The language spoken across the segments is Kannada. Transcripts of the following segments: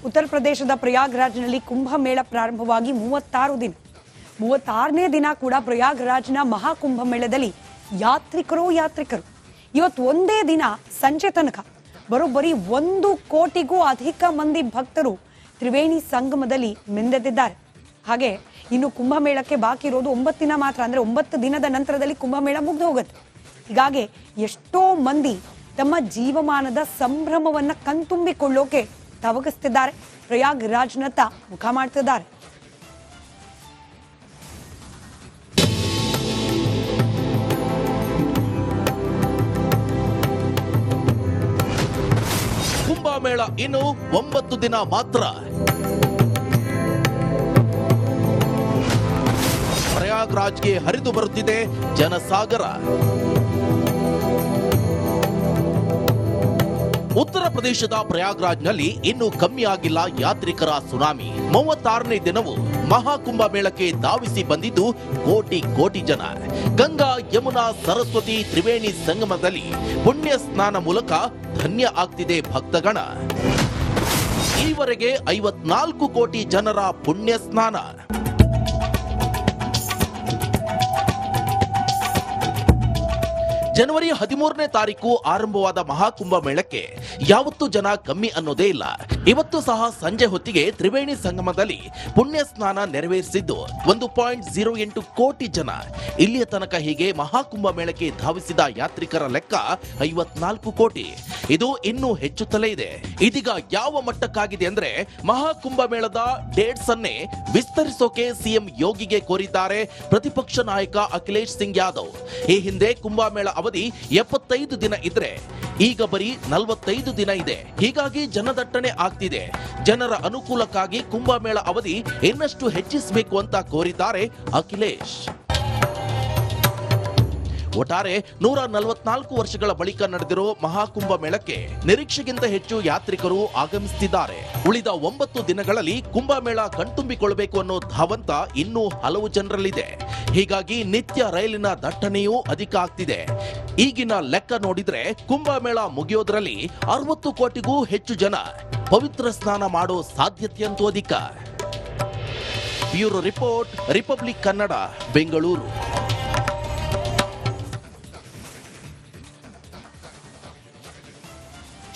ಉತ್ತರ ಪ್ರದೇಶದ ಪ್ರಯಾಗ್ರಾಜ್ನಲ್ಲಿ ಕುಂಭಮೇಳ ಪ್ರಾರಂಭವಾಗಿ 36 ದಿನ. 36ನೇ ದಿನ ಕೂಡ ಪ್ರಯಾಗ್ರಾಜ್ನ ಮಹಾಕುಂಭಮೇಳದಲ್ಲಿ ಯಾತ್ರಿಕರು ಇವತ್ತು ಒಂದೇ ದಿನ ಸಂಜೆ ತನಕ ಬರೋಬ್ಬರಿ 1 ಕೋಟಿಗೂ ಅಧಿಕ ಮಂದಿ ಭಕ್ತರು ತ್ರಿವೇಣಿ ಸಂಗಮದಲ್ಲಿ ಮಿಂದೆದ್ದಿದ್ದಾರೆ. ಹಾಗೆ ಇನ್ನು ಕುಂಭಮೇಳಕ್ಕೆ ಬಾಕಿ ಇರೋದು 9 ದಿನ ಮಾತ್ರ. ಅಂದ್ರೆ 9 ದಿನದ ನಂತರದಲ್ಲಿ ಕುಂಭಮೇಳ ಮುಗಿದು ಹೋಗುತ್ತೆ. ಹೀಗಾಗಿ ಎಷ್ಟೋ ಮಂದಿ ತಮ್ಮ ಜೀವಮಾನದ ಸಂಭ್ರಮವನ್ನ ಕಣ್ತುಂಬಿಕೊಳ್ಳೋಕೆ ತವಗಿಸ್ತಿದ್ದಾರೆ, ಪ್ರಯಾಗ್ರಾಜ್ನತ್ತ ಮುಖ ಮಾಡ್ತಿದ್ದಾರೆ. ಕುಂಭಮೇಳ ಇನ್ನು 9 ದಿನ ಮಾತ್ರ. ಪ್ರಯಾಗ್ರಾಜ್ಗೆ ಹರಿದು ಬರುತ್ತಿದೆ ಜನಸಾಗರ. ಉತ್ತರ ಪ್ರದೇಶದ ಪ್ರಯಾಗ್ರಾಜ್ನಲ್ಲಿ ಇನ್ನೂ ಕಮ್ಮಿ ಆಗಿಲ್ಲ ಯಾತ್ರಿಕರ ಸುನಾಮಿ. 36ನೇ ದಿನವೂ ಮಹಾಕುಂಭಮೇಳಕ್ಕೆ ಧಾವಿಸಿ ಬಂದಿದ್ದು ಕೋಟಿ ಜನ. ಗಂಗಾ, ಯಮುನಾ, ಸರಸ್ವತಿ, ತ್ರಿವೇಣಿ ಸಂಗಮದಲ್ಲಿ ಪುಣ್ಯ ಸ್ನಾನ ಮೂಲಕ ಧನ್ಯ ಆಗ್ತಿದೆ ಭಕ್ತಗಣ. ಈವರೆಗೆ 54 ಕೋಟಿ ಜನರ ಪುಣ್ಯ ಸ್ನಾನ. ಜನವರಿ 13ನೇ ತಾರೀಕು ಆರಂಭವಾದ ಮಹಾಕುಂಭ ಮೇಳಕ್ಕೆ ಯಾವತ್ತೂ ಜನ ಕಮ್ಮಿ ಅನ್ನೋದೇ ಇಲ್ಲ. ಇವತ್ತು ಸಹ ಸಂಜೆ ಹೊತ್ತಿಗೆ ತ್ರಿವೇಣಿ ಸಂಗಮದಲ್ಲಿ ಪುಣ್ಯ ಸ್ನಾನ ನೆರವೇರಿಸಿದ್ದು 1.08 ಕೋಟಿ ಜನ. ಇಲ್ಲಿಯ ತನಕ ಹೀಗೆ ಮಹಾಕುಂಭ ಮೇಳಕ್ಕೆ ಧಾವಿಸಿದ ಯಾತ್ರಿಕರ ಲೆಕ್ಕ 54 ಕೋಟಿ. ಇದು ಇನ್ನೂ ಹೆಚ್ಚುತ್ತಲೇ ಇದೆ. ಇದೀಗ ಯಾವ ಮಟ್ಟಕ್ಕಾಗಿದೆ ಅಂದ್ರೆ ಮಹಾಕುಂಭ ಮೇಳದ ಡೇಟ್ಸ್ ಅನ್ನೇ ವಿಸ್ತರಿಸೋಕೆ ಸಿಎಂ ಯೋಗಿಗೆ ಕೋರಿದ್ದಾರೆ ಪ್ರತಿಪಕ್ಷ ನಾಯಕ ಅಖಿಲೇಶ್ ಸಿಂಗ್ ಯಾದವ್. ಈ ಹಿಂದೆ ಕುಂಭಮೇಳ ಅವಧಿ 75 ದಿನ ಇದ್ರೆ ಈಗ ಬರೀ 45 ದಿನ ಇದೆ. ಹೀಗಾಗಿ ಜನದಟ್ಟಣೆ ಆಗ್ತಿದೆ. ಜನರ ಅನುಕೂಲಕ್ಕಾಗಿ ಕುಂಭಮೇಳ ಅವಧಿ ಇನ್ನಷ್ಟು ಹೆಚ್ಚಿಸಬೇಕು ಅಂತ ಕೋರಿದ್ದಾರೆ ಅಖಿಲೇಶ್. ಒಟ್ಟಾರೆ 144 ವರ್ಷಗಳ ಬಳಿಕ ನಡೆದಿರೋ ಮಹಾಕುಂಭ ಮೇಳಕ್ಕೆ ನಿರೀಕ್ಷೆಗಿಂತ ಹೆಚ್ಚು ಯಾತ್ರಿಕರು ಆಗಮಿಸುತ್ತಿದ್ದಾರೆ. ಉಳಿದ 9 ದಿನಗಳಲ್ಲಿ ಕುಂಭಮೇಳ ಕಣ್ತುಂಬಿಕೊಳ್ಳಬೇಕು ಅನ್ನೋ ಧಾವಂತ ಇನ್ನೂ ಹಲವು ಜನರಲ್ಲಿದೆ. ಹೀಗಾಗಿ ನಿತ್ಯ ರೈಲಿನ ದಟ್ಟಣೆಯೂ ಅಧಿಕ ಆಗ್ತಿದೆ. ಈಗಿನ ಲೆಕ್ಕ ನೋಡಿದ್ರೆ ಕುಂಭಮೇಳ ಮುಗಿಯೋದ್ರಲ್ಲಿ 60 ಕೋಟಿಗೂ ಹೆಚ್ಚು ಜನ ಪವಿತ್ರ ಸ್ನಾನ ಮಾಡೋ ಸಾಧ್ಯತೆಯಂತೂ ಅಧಿಕ. Bureau report, republic Kannada, Bengaluru.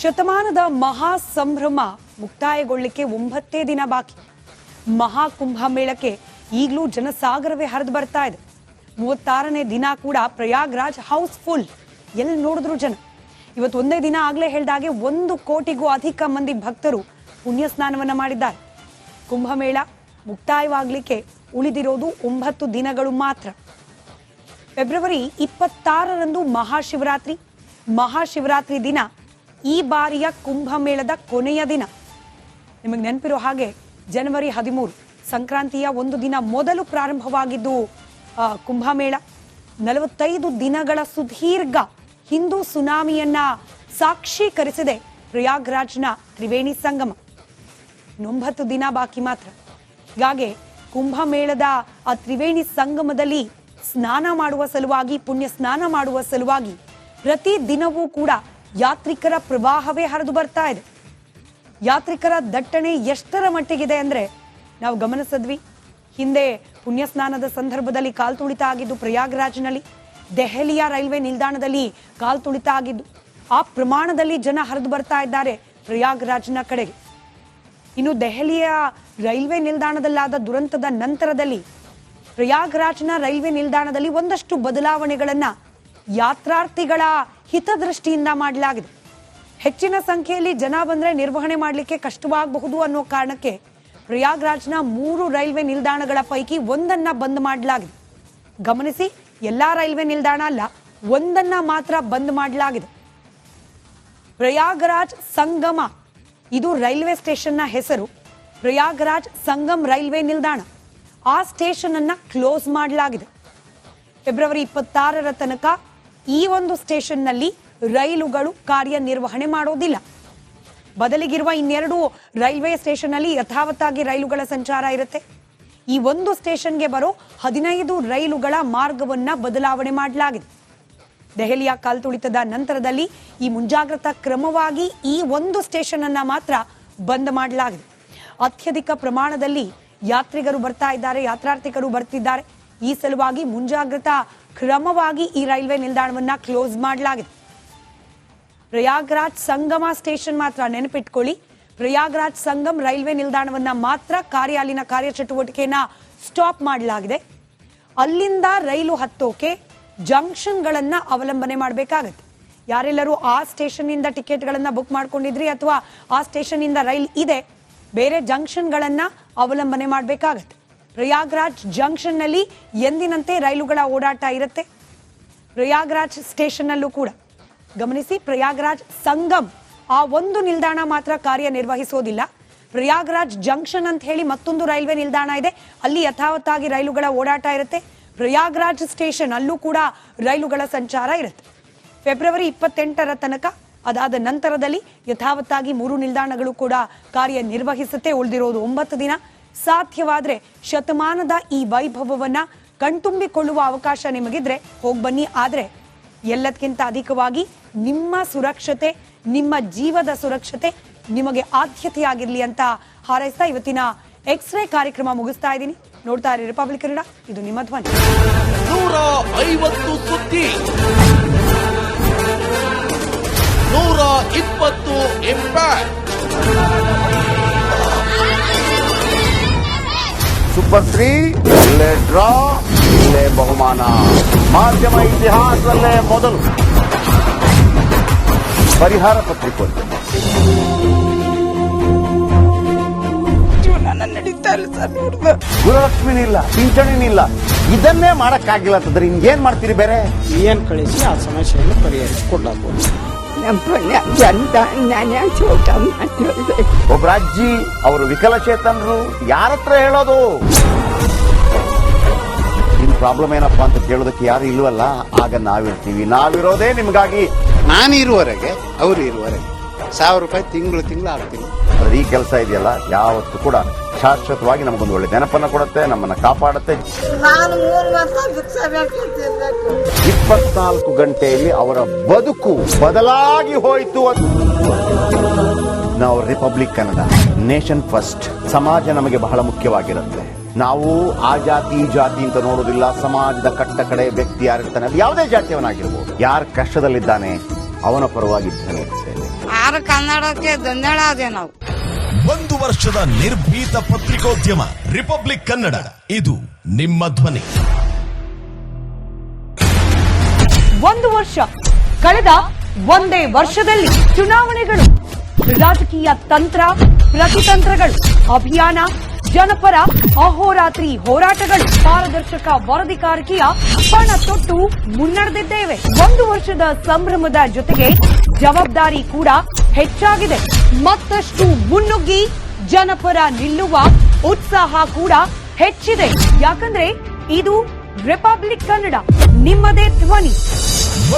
ಶತಮಾನದ ಮಹಾ ಸಂಭ್ರಮ ಮುಕ್ತಾಯಗೊಳ್ಳಲಿಕ್ಕೆ 9 ದಿನ ಬಾಕಿ. ಮಹಾಕುಂಭ ಮೇಳಕ್ಕೆ ಈಗಲೂ ಜನಸಾಗರವೇ ಹರಿದು ಬರ್ತಾ ಇದೆ. 36ನೇ ದಿನ ಕೂಡ ಪ್ರಯಾಗ್ರಾಜ್ ಹೌಸ್ಫುಲ್, ಎಲ್ಲಿ ನೋಡಿದ್ರು ಜನ. ಇವತ್ತು ಒಂದೇ ದಿನ ಆಗ್ಲೇ ಹೇಳಿದಾಗೆ 1 ಕೋಟಿಗೂ ಅಧಿಕ ಮಂದಿ ಭಕ್ತರು ಪುಣ್ಯ ಸ್ನಾನವನ್ನ ಮಾಡಿದ್ದಾರೆ. ಕುಂಭಮೇಳ ಮುಕ್ತಾಯವಾಗಲಿಕ್ಕೆ ಉಳಿದಿರೋದು 9 ದಿನಗಳು ಮಾತ್ರ. ಫೆಬ್ರವರಿ 26ರಂದು ಮಹಾಶಿವರಾತ್ರಿ ದಿನ ಈ ಬಾರಿಯ ಕುಂಭಮೇಳದ ಕೊನೆಯ ದಿನ. ನಿಮಗೆ ನೆನಪಿರೋ ಹಾಗೆ ಜನವರಿ 13 ಸಂಕ್ರಾಂತಿಯ ಒಂದು ದಿನ ಮೊದಲು ಪ್ರಾರಂಭವಾಗಿದ್ದು ಕುಂಭಮೇಳ. 45 ದಿನಗಳ ಸುದೀರ್ಘ ಹಿಂದೂ ಸುನಾಮಿಯನ್ನ ಸಾಕ್ಷೀಕರಿಸಿದೆ ಪ್ರಯಾಗ್ರಾಜ್ನ ತ್ರಿವೇಣಿ ಸಂಗಮ. 9 ದಿನ ಬಾಕಿ ಮಾತ್ರ. ಹೀಗಾಗಿ ಕುಂಭಮೇಳದ ಆ ತ್ರಿವೇಣಿ ಸಂಗಮದಲ್ಲಿ ಸ್ನಾನ ಮಾಡುವ ಸಲುವಾಗಿ, ಪುಣ್ಯ ಸ್ನಾನ ಮಾಡುವ ಸಲುವಾಗಿ ಪ್ರತಿ ದಿನವೂ ಕೂಡ ಯಾತ್ರಿಕರ ಪ್ರವಾಹವೇ ಹರಿದು ಬರ್ತಾ ಇದೆ. ಯಾತ್ರಿಕರ ದಟ್ಟಣೆ ಎಷ್ಟರ ಮಟ್ಟಿಗಿದೆ ಅಂದ್ರೆ ನಾವು ಗಮನಿಸಿದ್ವಿ. ಹಿಂದೆ ಪುಣ್ಯ ಸ್ನಾನದ ಸಂದರ್ಭದಲ್ಲಿ ಕಾಲ್ತುಳಿತ ಆಗಿದ್ದು ಪ್ರಯಾಗ್ರಾಜ್ನಲ್ಲಿ, ದೆಹಲಿಯ ರೈಲ್ವೆ ನಿಲ್ದಾಣದಲ್ಲಿ ಕಾಲ್ತುಳಿತ ಆಗಿದ್ದು, ಆ ಪ್ರಮಾಣದಲ್ಲಿ ಜನ ಹರಿದು ಬರ್ತಾ ಇದ್ದಾರೆ ಪ್ರಯಾಗ್ರಾಜ್ನ ಕಡೆಗೆ. ಇನ್ನು ದೆಹಲಿಯ ರೈಲ್ವೆ ನಿಲ್ದಾಣದಲ್ಲಾದ ದುರಂತದ ನಂತರದಲ್ಲಿ ಪ್ರಯಾಗ್ರಾಜ್ನ ರೈಲ್ವೆ ನಿಲ್ದಾಣದಲ್ಲಿ ಒಂದಷ್ಟು ಬದಲಾವಣೆಗಳನ್ನ ಯಾತ್ರಾರ್ಥಿಗಳ ಹಿತದೃಷ್ಟಿಯಿಂದ ಮಾಡಲಾಗಿದೆ. ಹೆಚ್ಚಿನ ಸಂಖ್ಯೆಯಲ್ಲಿ ಜನ ಬಂದ್ರೆ ನಿರ್ವಹಣೆ ಮಾಡಲಿಕ್ಕೆ ಕಷ್ಟವಾಗಬಹುದು ಅನ್ನೋ ಕಾರಣಕ್ಕೆ ಪ್ರಯಾಗ್ರಾಜ್ನ 3 ರೈಲ್ವೆ ನಿಲ್ದಾಣಗಳ ಪೈಕಿ ಒಂದನ್ನ ಬಂದ್ ಮಾಡಲಾಗಿದೆ. ಗಮನಿಸಿ, ಎಲ್ಲಾ ರೈಲ್ವೆ ನಿಲ್ದಾಣ ಅಲ್ಲ, ಒಂದನ್ನ ಮಾತ್ರ ಬಂದ್ ಮಾಡಲಾಗಿದೆ. ಪ್ರಯಾಗ್ರಾಜ್ ಸಂಗಮ, ಇದು ರೈಲ್ವೆ ಸ್ಟೇಷನ್ನ ಹೆಸರು. ಪ್ರಯಾಗ್ರಾಜ್ ಸಂಗಮ್ ರೈಲ್ವೆ ನಿಲ್ದಾಣ, ಆ ಸ್ಟೇಷನ್ ಅನ್ನ ಕ್ಲೋಸ್ ಮಾಡಲಾಗಿದೆ. ಫೆಬ್ರವರಿ 26ರ ತನಕ ಈ ಒಂದು ಸ್ಟೇಷನ್ನಲ್ಲಿ ರೈಲುಗಳು ಕಾರ್ಯನಿರ್ವಹಣೆ ಮಾಡೋದಿಲ್ಲ. ಬದಲಿಗಿರುವ ಇನ್ನೆರಡು ರೈಲ್ವೆ ಸ್ಟೇಷನ್ ಅಲ್ಲಿ ಯಥಾವತ್ತಾಗಿ ರೈಲುಗಳ ಸಂಚಾರ ಇರುತ್ತೆ. ಈ ಒಂದು ಸ್ಟೇಷನ್ಗೆ ಬರೋ 15 ರೈಲುಗಳ ಮಾರ್ಗವನ್ನ ಬದಲಾವಣೆ ಮಾಡಲಾಗಿದೆ. ದೆಹಲಿಯ ಕಾಲ್ತುಳಿತದ ನಂತರದಲ್ಲಿ ಈ ಮುಂಜಾಗ್ರತಾ ಕ್ರಮವಾಗಿ ಈ ಒಂದು ಸ್ಟೇಷನ್ ಅನ್ನ ಮಾತ್ರ ಬಂದ್ ಮಾಡಲಾಗಿದೆ. ಅತ್ಯಧಿಕ ಪ್ರಮಾಣದಲ್ಲಿ ಯಾತ್ರಿಕರು ಬರ್ತಾ ಇದ್ದಾರೆ, ಯಾತ್ರಾರ್ಥಿಕರು ಬರ್ತಿದ್ದಾರೆ. ಈ ಸಲುವಾಗಿ ಮುಂಜಾಗ್ರತಾ ಕ್ರಮವಾಗಿ ಈ ರೈಲ್ವೆ ನಿಲ್ದಾಣವನ್ನ ಕ್ಲೋಸ್ ಮಾಡಲಾಗಿದೆ. ಪ್ರಯಾಗ್ರಾಜ್ ಸಂಗಮ ಸ್ಟೇಷನ್ ಮಾತ್ರ ನೆನಪಿಟ್ಕೊಳ್ಳಿ, ಪ್ರಯಾಗ್ರಾಜ್ ಸಂಗಮ್ ರೈಲ್ವೆ ನಿಲ್ದಾಣವನ್ನ ಮಾತ್ರ ಅಲ್ಲಿನ ಕಾರ್ಯಚಟುವಟಿಕೆಯನ್ನ ಸ್ಟಾಪ್ ಮಾಡಲಾಗಿದೆ. ಅಲ್ಲಿಂದ ರೈಲು ಹತ್ತೋಕೆ ಜಂಕ್ಷನ್ಗಳನ್ನ ಅವಲಂಬನೆ ಮಾಡಬೇಕಾಗತ್ತೆ. ಯಾರೆಲ್ಲರೂ ಆ ಸ್ಟೇಷನ್ ಇಂದ ಟಿಕೆಟ್ಗಳನ್ನ ಬುಕ್ ಮಾಡ್ಕೊಂಡಿದ್ರಿ ಅಥವಾ ಆ ಸ್ಟೇಷನ್ ಇಂದ ರೈಲ್ ಇದೆ, ಬೇರೆ ಜಂಕ್ಷನ್ಗಳನ್ನ ಅವಲಂಬನೆ ಮಾಡಬೇಕಾಗತ್ತೆ. ಪ್ರಯಾಗ್ರಾಜ್ ಜಂಕ್ಷನ್ ನಲ್ಲಿ ಎಂದಿನಂತೆ ರೈಲುಗಳ ಓಡಾಟ ಇರುತ್ತೆ. ಪ್ರಯಾಗ್ರಾಜ್ ಸ್ಟೇಷನ್ ಅಲ್ಲೂ ಕೂಡ ಗಮನಿಸಿ, ಪ್ರಯಾಗ್ರಾಜ್ ಸಂಗಮ್ ಆ ಒಂದು ನಿಲ್ದಾಣ ಮಾತ್ರ ಕಾರ್ಯನಿರ್ವಹಿಸೋದಿಲ್ಲ. ಪ್ರಯಾಗ್ರಾಜ್ ಜಂಕ್ಷನ್ ಅಂತ ಹೇಳಿ ಮತ್ತೊಂದು ರೈಲ್ವೆ ನಿಲ್ದಾಣ ಇದೆ, ಅಲ್ಲಿ ಯಥಾವತ್ತಾಗಿ ರೈಲುಗಳ ಓಡಾಟ ಇರುತ್ತೆ. ಪ್ರಯಾಗ್ರಾಜ್ ಸ್ಟೇಷನ್ ಅಲ್ಲೂ ಕೂಡ ರೈಲುಗಳ ಸಂಚಾರ ಇರುತ್ತೆ. ಫೆಬ್ರವರಿ 28ರ ತನಕ, ಅದಾದ ನಂತರದಲ್ಲಿ ಯಥಾವತ್ತಾಗಿ 3 ನಿಲ್ದಾಣಗಳು ಕೂಡ ಕಾರ್ಯನಿರ್ವಹಿಸುತ್ತೆ. ಉಳಿದಿರೋದು 9 ದಿನ. ಸಾಧ್ಯವಾದ್ರೆ ಶತಮಾನದ ಈ ವೈಭವವನ್ನ ಕಣ್ತುಂಬಿಕೊಳ್ಳುವ ಅವಕಾಶ ನಿಮಗಿದ್ರೆ ಹೋಗಿ ಬನ್ನಿ. ಆದ್ರೆ ಎಲ್ಲದಕ್ಕಿಂತ ಅಧಿಕವಾಗಿ ನಿಮ್ಮ ಸುರಕ್ಷತೆ, ನಿಮ್ಮ ಜೀವದ ಸುರಕ್ಷತೆ ನಿಮಗೆ ಆದ್ಯತೆಯಾಗಿರ್ಲಿ ಅಂತ ಹಾರೈಸ್ತಾ ಇವತ್ತಿನ ಎಕ್ಸ್ರೇ ಕಾರ್ಯಕ್ರಮ ಮುಗಿಸ್ತಾ ಇದ್ದೀನಿ. ನೋಡ್ತಾ ಇರಿ ರಿಪಬ್ಲಿಕ್ ಕನ್ನಡ, ಇದು ನಿಮ್ಮ ಧ್ವನಿ. 150 ಸುದ್ದಿ, 120 ಇಂಪ್ಯಾಕ್ಟ್. ಸೂಪರ್ 3 ಇಲ್ಲೇ ಡ್ರಾ, ಇಲ್ಲೇ ಬಹುಮಾನ. ಮಾಧ್ಯಮ ಇತಿಹಾಸದಲ್ಲೇ ಮೊದಲು ಪರಿಹಾರ ಪತ್ರಿಕೋದ್ಯಮ. ಗುರುಲಕ್ಷ್ಮಿನಿಲ್ಲ, ಪಿಂಚಣಿನಿಲ್ಲ, ಇದನ್ನೇ ಮಾಡಕ್ಕಾಗಿಲ್ಲ ಅಂತಂದ್ರೆ ಇನ್ನೇನ್ ಮಾಡ್ತೀರಿ? ಬೇರೆ ಏನ್ ಕಳಿಸಿ ಆ ಸಮಸ್ಯೆಯನ್ನು ಪರಿಹರಿಸಿಕೊಡಬಹುದು. ಒಬ್ಬ ಅಜ್ಜಿ, ಅವರು ವಿಕಲಚೇತನರು, ಯಾರ ಹತ್ರ ಹೇಳೋದು? ನಿಮ್ ಪ್ರಾಬ್ಲಮ್ ಏನಪ್ಪಾ ಅಂತ ಕೇಳೋದಕ್ಕೆ ಯಾರು ಇಲ್ವಲ್ಲ. ಆಗ ನಾವಿರ್ತೀವಿ, ನಾವಿರೋದೇ ನಿಮ್ಗಾಗಿ. ನಾನು ಇರುವವರೆಗೆ, ಅವರು ಇರುವವರೆಗೆ 1000 ರೂಪಾಯಿ ತಿಂಗಳು ಆಗ್ತೀನಿ. ಆದ್ರೆ ಈ ಕೆಲಸ ಇದೆಯಲ್ಲ, ಯಾವತ್ತೂ ಕೂಡ ಶಾಶ್ವತವಾಗಿ ನಮಗೊಂದು ಒಳ್ಳೆ ನೆನಪನ್ನ ಕೊಡುತ್ತೆ, ನಮ್ಮನ್ನ ಕಾಪಾಡುತ್ತೆ. 24 ಗಂಟೆಯಲ್ಲಿ ಅವರ ಬದುಕು ಬದಲಾಗಿ ಹೋಯಿತು. ನಾವು ರಿಪಬ್ಲಿಕ್ ಕನ್ನಡ, ನೇಷನ್ ಫಸ್ಟ್. ಸಮಾಜ ನಮಗೆ ಬಹಳ ಮುಖ್ಯವಾಗಿರುತ್ತೆ. ನಾವು ಆ ಜಾತಿ ಈ ಜಾತಿ ಅಂತ ನೋಡೋದಿಲ್ಲ. ಸಮಾಜದ ಕಟ್ಟ ಕಡೆ ವ್ಯಕ್ತಿ ಯಾರಿರ್ತಾನೆ, ಅದು ಯಾವುದೇ ಜಾತಿಯವನಾಗಿರ್ಬೋದು, ಯಾರು ಕಷ್ಟದಲ್ಲಿದ್ದಾನೆ ಅವನ ಪರವಾಗಿ ಧ್ವನಿ ಇರ್ತೇನೆ. ಕನ್ನಡಕ್ಕೆ ಧನ್ಯವಾದ. ನಾವು 1 ವರ್ಷದ ನಿರ್ಭೀತ ಪತ್ರಿಕೋದ್ಯಮ ರಿಪಬ್ಲಿಕ್ ಕನ್ನಡ, ಇದು ನಿಮ್ಮ ಧ್ವನಿ. 1 ವರ್ಷ ಕಳೆದ ಒಂದೇ ವರ್ಷದಲ್ಲಿ ಚುನಾವಣೆಗಳು, ರಾಜಕೀಯ ತಂತ್ರ ಪ್ರತಿತಂತ್ರಗಳು, ಅಭಿಯಾನ, ಜನಪರ ಅಹೋರಾತ್ರಿ ಹೋರಾಟಗಳು, ಪಾರದರ್ಶಕ ವರದಿಗಾರಿಕೆಯ ಪಣ ತೊಟ್ಟು ಮುನ್ನಡೆದಿದ್ದೇವೆ. 1 ವರ್ಷದ ಸಂಭ್ರಮದ ಜೊತೆಗೆ ಜವಾಬ್ದಾರಿ ಕೂಡ ಹೆಚ್ಚಾಗಿದೆ. ಮತ್ತಷ್ಟು ಮುನ್ನುಗ್ಗಿ ಜನಪರ ನಿಲ್ಲುವ ಉತ್ಸಾಹ ಕೂಡ ಹೆಚ್ಚಿದೆ. ಯಾಕಂದ್ರೆ ಇದು ರಿಪಬ್ಲಿಕ್ ಕನ್ನಡ, ನಿಮ್ಮದೇ ಧ್ವನಿ.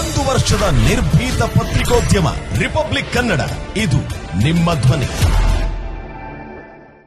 1 ವರ್ಷದ ನಿರ್ಭೀತ ಪತ್ರಿಕೋದ್ಯಮ ರಿಪಬ್ಲಿಕ್ ಕನ್ನಡ, ಇದು ನಿಮ್ಮ ಧ್ವನಿ.